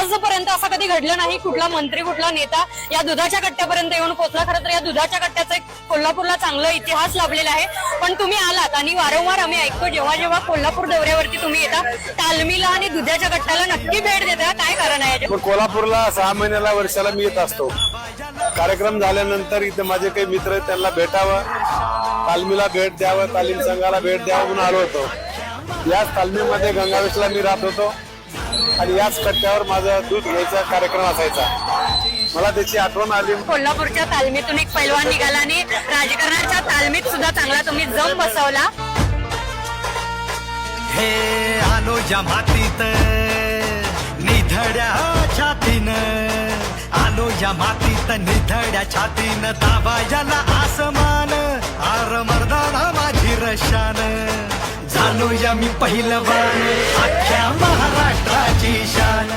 आजपर्यंत असं कधी घडलं नाही. कुठला मंत्री कुठला नेता या दुधाच्या कट्ट्यापर्यंत येऊन पोहोचला. खरं तर या दुधाच्या कट्ट्याचा एक कोल्हापूरला चांगला इतिहास लाभलेला आहे. पण तुम्ही आलात आणि वारंवार आम्ही ऐकतो जेव्हा जेव्हा कोल्हापूर दौऱ्यावरती तुम्ही येता तालमीला आणि दुधाच्या कट्ट्याला नक्की भेट देता. काय कारण आहे? कोल्हापूरला 6 महिन्याला वर्षाला मी येत असतो. कार्यक्रम झाल्यानंतर इथे माझे काही मित्र आहेत त्यांना भेटावं, तालमीला भेट द्यावं, तालीम संघाला भेट द्यावं म्हणून आलो होतो. याच तालमीमध्ये गंगावेशला मी राहत होतो आणि याच कट्ट्यावर माझा दूध घ्यायचा कार्यक्रम असायचा. मला त्याची आठवण आली. कोल्हापूरच्या तालमीतून एक पैलवान निघाला आणि राजकारणाच्या तालमीत सुद्धा चांगला तुम्ही जम बसवला. हे आलो ज्या मातीत निधड्या छातीनं, आलो या मातीत निधड्या छातीनं, दाबायला आसमान आर मर्दाना माझी रशान, झालो या मी पहिलवान अख्ख्या महाराष्ट्राची शान.